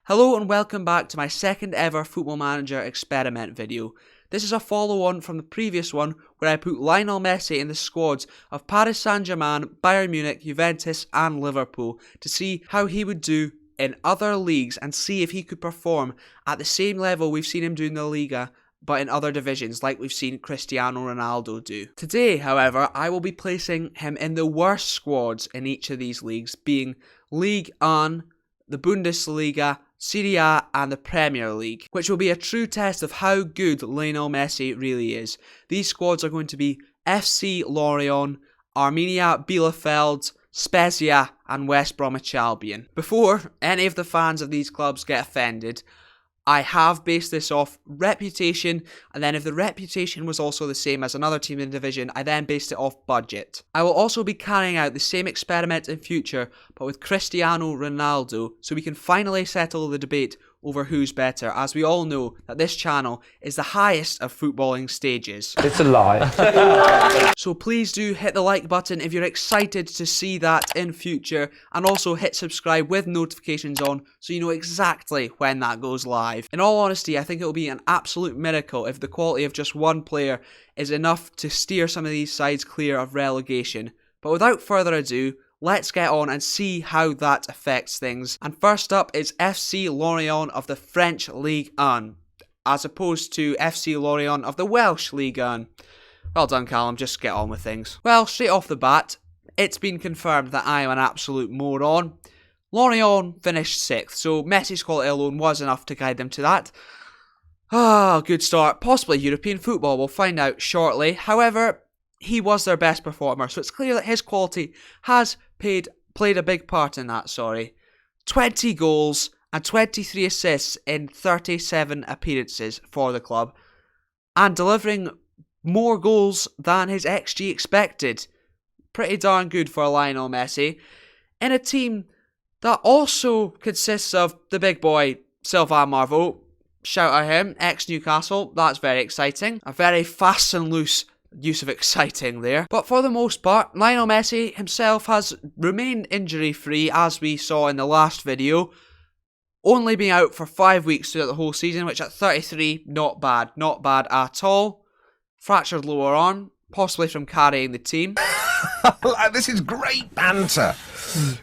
Hello and welcome back to my second ever Football Manager experiment video. This is a follow on from the previous one where I put Lionel Messi in the squads of Paris Saint-Germain, Bayern Munich, Juventus and Liverpool to see how he would do in other leagues and see if he could perform at the same level we've seen him do in the Liga but in other divisions like we've seen Cristiano Ronaldo do. Today, however, I will be placing him in the worst squads in each of these leagues, being Ligue 1, the Bundesliga, Serie A and the Premier League, which will be a true test of how good Lionel Messi really is. These squads are going to be FC Lorient, Arminia Bielefeld, Spezia and West Bromwich Albion. Before any of the fans of these clubs get offended, I have based this off reputation, and then if the reputation was also the same as another team in the division, I then based it off budget. I will also be carrying out the same experiment in future, but with Cristiano Ronaldo, so we can finally settle the debate over who's better, as we all know that this channel is the highest of footballing stages. It's a lie. So please do hit the like button if you're excited to see that in future, and also hit subscribe with notifications on so you know exactly when that goes live. In all honesty, I think it will be an absolute miracle if the quality of just one player is enough to steer some of these sides clear of relegation. But without further ado, let's get on and see how that affects things. And first up is FC Lorient of the French Ligue 1, as opposed to FC Lorient of the Welsh Ligue 1. Well done, Callum, just get on with things. Well, straight off the bat, it's been confirmed that I am an absolute moron. Lorient finished 6th, so Messi's quality alone was enough to guide them to that. Good start. Possibly European football, we'll find out shortly. However, he was their best performer, so it's clear that his quality has played a big part in that, 20 goals and 23 assists in 37 appearances for the club, and delivering more goals than his XG expected. Pretty darn good for Lionel Messi, in a team that also consists of the big boy, Sylvain Marveau. Shout out him, ex-Newcastle, that's very exciting. A very fast and loose use of exciting there. But for the most part, Lionel Messi himself has remained injury free, as we saw in the last video, only being out for 5 weeks throughout the whole season, which at 33, not bad at all. Fractured lower arm, possibly from carrying the team. This is great banter.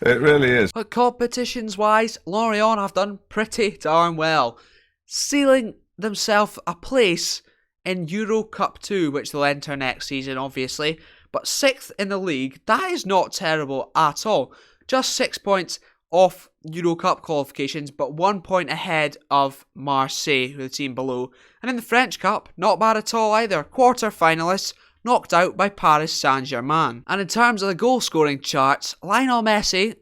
It really is. But competitions wise, Lorient have done pretty darn well, sealing themselves a place in Euro Cup 2, which they'll enter next season, obviously. But 6th in the league, that is not terrible at all. Just 6 points off Euro Cup qualifications, but 1 point ahead of Marseille, who are the team below. And in the French Cup, not bad at all either. Quarter-finalists, knocked out by Paris Saint-Germain. And in terms of the goal-scoring charts, Lionel Messi,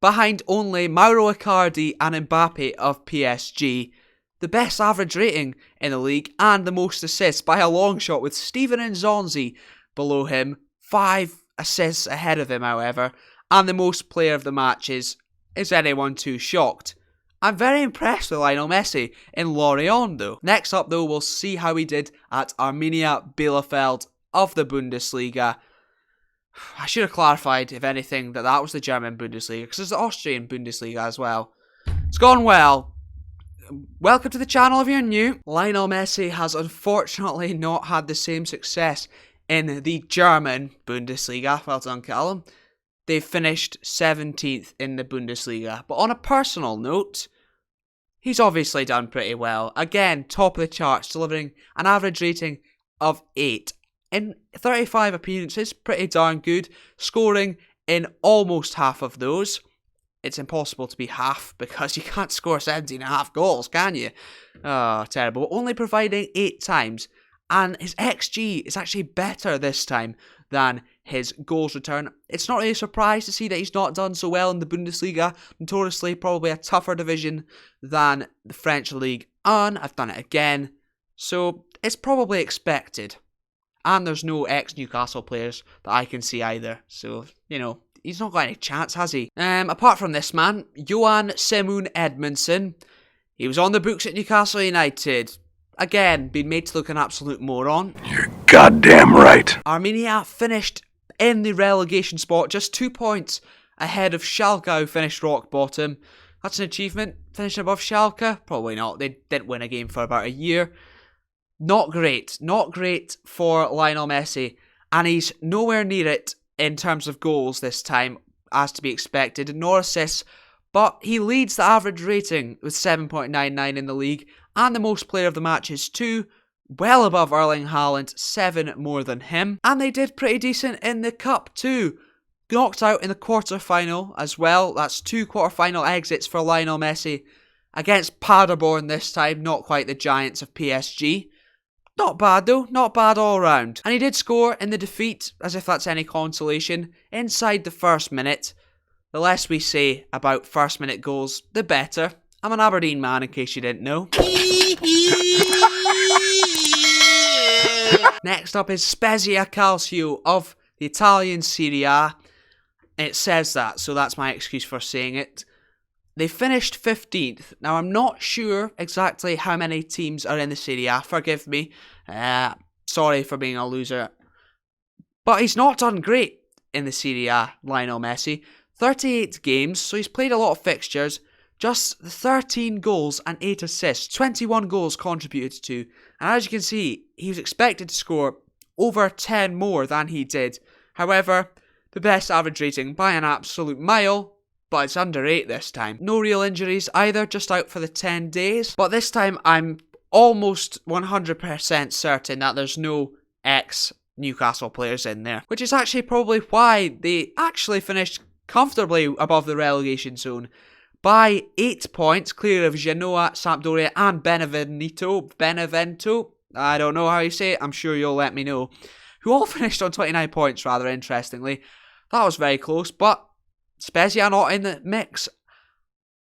behind only Mauro Icardi and Mbappe of PSG, the best average rating in the league and the most assists by a long shot, with Steven Nzonzi below him, 5 assists ahead of him however, and the most player of the matches. Is anyone too shocked? I'm very impressed with Lionel Messi in Lorient though. Next up though, we'll see how he did at Arminia Bielefeld of the Bundesliga. I should have clarified, if anything, that was the German Bundesliga, because there's the Austrian Bundesliga as well. It's gone well. Welcome to the channel if you're new. Lionel Messi has unfortunately not had the same success in the German Bundesliga. Well done, Callum. They've finished 17th in the Bundesliga. But on a personal note, he's obviously done pretty well. Again, top of the charts, delivering an average rating of 8. In 35 appearances, pretty darn good. Scoring in almost half of those. It's impossible to be half because you can't score 17.5 goals, can you? Oh, terrible. Only providing 8 times. And his XG is actually better this time than his goals return. It's not really a surprise to see that he's not done so well in the Bundesliga. Notoriously, probably a tougher division than the French Ligue 1. I've done it again. So, it's probably expected. And there's no ex-Newcastle players that I can see either. So, he's not got any chance, has he? Apart from this man, Johan Semun Edmondson. He was on the books at Newcastle United. Again, been made to look an absolute moron. You're goddamn right. Arminia finished in the relegation spot, just 2 points ahead of Schalke, who finished rock bottom. That's an achievement. Finishing above Schalke? Probably not. They didn't win a game for about a year. Not great. Not great for Lionel Messi. And he's nowhere near it in terms of goals this time, as to be expected, nor assists. But he leads the average rating with 7.99 in the league, and the most player of the match is 2, well above Erling Haaland, 7 more than him. And they did pretty decent in the cup too. Knocked out in the quarter-final as well. That's 2 quarter-final exits for Lionel Messi against Paderborn this time, not quite the Giants of PSG. Not bad though, not bad all round. And he did score in the defeat, as if that's any consolation, inside the first minute. The less we say about first minute goals, the better. I'm an Aberdeen man, in case you didn't know. Next up is Spezia Calcio of the Italian Serie A. It says that, so that's my excuse for saying it. They finished 15th. Now, I'm not sure exactly how many teams are in the Serie A. Forgive me. Sorry for being a loser. But he's not done great in the Serie A, Lionel Messi. 38 games, so he's played a lot of fixtures. Just 13 goals and 8 assists. 21 goals contributed to. And as you can see, he was expected to score over 10 more than he did. However, the best average rating by an absolute mile, but it's under 8 this time. No real injuries either, just out for the 10 days. But this time I'm almost 100% certain that there's no ex-Newcastle players in there. Which is actually probably why they actually finished comfortably above the relegation zone by 8 points, clear of Genoa, Sampdoria and Benevento, I don't know how you say it, I'm sure you'll let me know, who all finished on 29 points rather interestingly. That was very close, but Spezia not in the mix.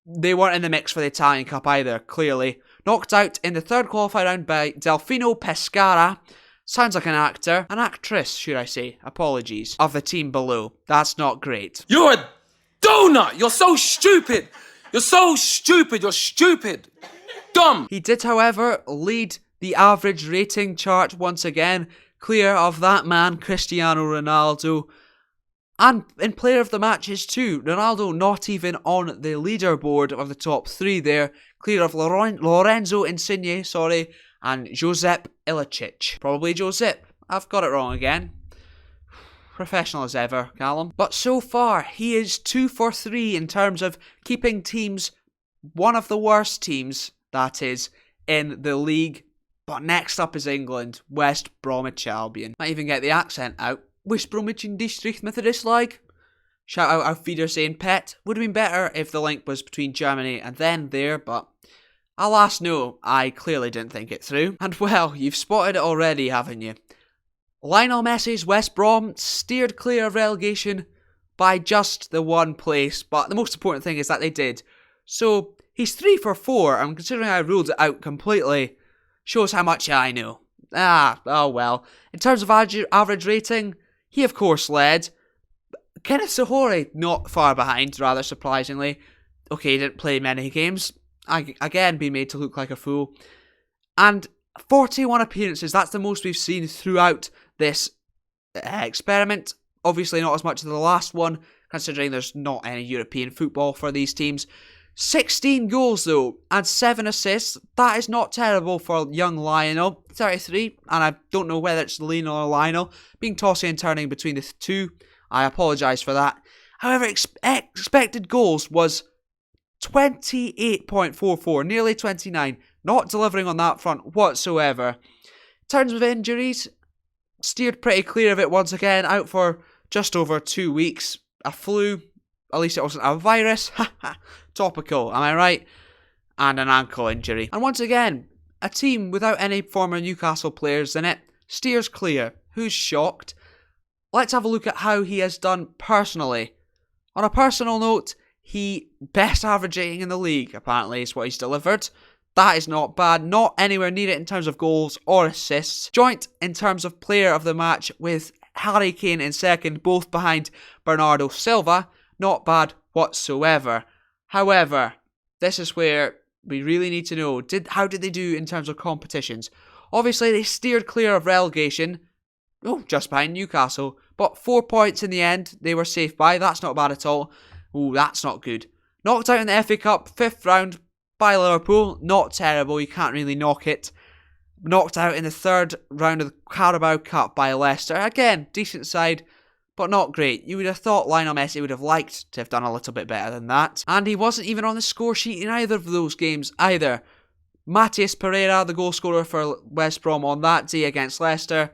They weren't in the mix for the Italian Cup either, clearly. Knocked out in the third qualifying round by Delfino Pescara. Sounds like an actor. An actress, should I say. Apologies. Of the team below. That's not great. You're a donut! You're so stupid! You're so stupid! You're stupid! Dumb! He did, however, lead the average rating chart once again, clear of that man, Cristiano Ronaldo. And in player of the matches too. Ronaldo not even on the leaderboard of the top 3 there, clear of Lorenzo Insigne, and Josep Ilicic. Probably Josep. I've got it wrong again. Professional as ever, Callum. But so far, he is 2 for 3 in terms of keeping teams, one of the worst teams, that is, in the league. But next up is England, West Bromwich Albion. Might even get the accent out. West Bromwich in District Methodist League. Shout out Auf Wiedersehen Pet. Would have been better if the link was between Germany and then there, but alas no, I clearly didn't think it through. And well, you've spotted it already, haven't you? Lionel Messi's West Brom steered clear of relegation by just the 1 place, but the most important thing is that they did. So, he's 3 for 4, and considering I ruled it out completely, shows how much I know. Oh well. In terms of average rating, he of course led. Kenneth Sahori not far behind, rather surprisingly. Okay, he didn't play many games. Again, being made to look like a fool. And 41 appearances, that's the most we've seen throughout this experiment. Obviously not as much as the last one, considering there's not any European football for these teams. 16 goals though, and 7 assists. That is not terrible for young Lionel, 33, and I don't know whether it's Lionel or Lionel, being tossing and turning between the two. I apologise for that. However, expected goals was 28.44, nearly 29, not delivering on that front whatsoever. In terms of injuries, steered pretty clear of it once again, out for just over 2 weeks. A flu, at least it wasn't a virus, topical, am I right? And an ankle injury. And once again, a team without any former Newcastle players in it steers clear. Who's shocked? Let's have a look at how he has done personally. On a personal note, he best averaging in the league, apparently, is what he's delivered. That is not bad, not anywhere near it in terms of goals or assists. Joint in terms of player of the match with Harry Kane in second, both behind Bernardo Silva. Not bad whatsoever. However, this is where we really need to know, how did they do in terms of competitions? Obviously, they steered clear of relegation. Oh, just behind Newcastle. But 4 points in the end, they were safe by. That's not bad at all. Oh, that's not good. Knocked out in the FA Cup, 5th round by Liverpool. Not terrible, you can't really knock it. Knocked out in the 3rd round of the Carabao Cup by Leicester. Again, decent side, but not great. You would have thought Lionel Messi would have liked to have done a little bit better than that. And he wasn't even on the score sheet in either of those games either. Matheus Pereira, the goal scorer for West Brom on that day against Leicester,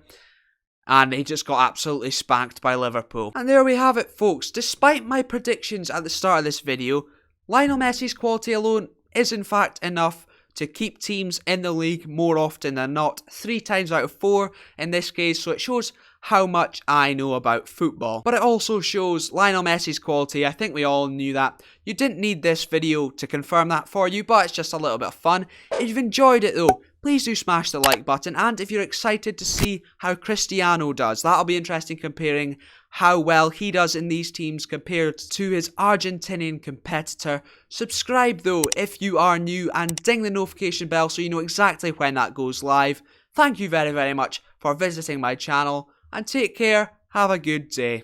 and he just got absolutely spanked by Liverpool. And there we have it, folks. Despite my predictions at the start of this video, Lionel Messi's quality alone is in fact enough to keep teams in the league more often than not, 3 times out of 4 in this case, so it shows how much I know about football. But it also shows Lionel Messi's quality. I think we all knew that. You didn't need this video to confirm that for you, but it's just a little bit of fun. If you've enjoyed it though, please do smash the like button, and if you're excited to see how Cristiano does, that'll be interesting, comparing how well he does in these teams compared to his Argentinian competitor. Subscribe though if you are new, and ding the notification bell so you know exactly when that goes live. Thank you very, very much for visiting my channel, and take care, have a good day.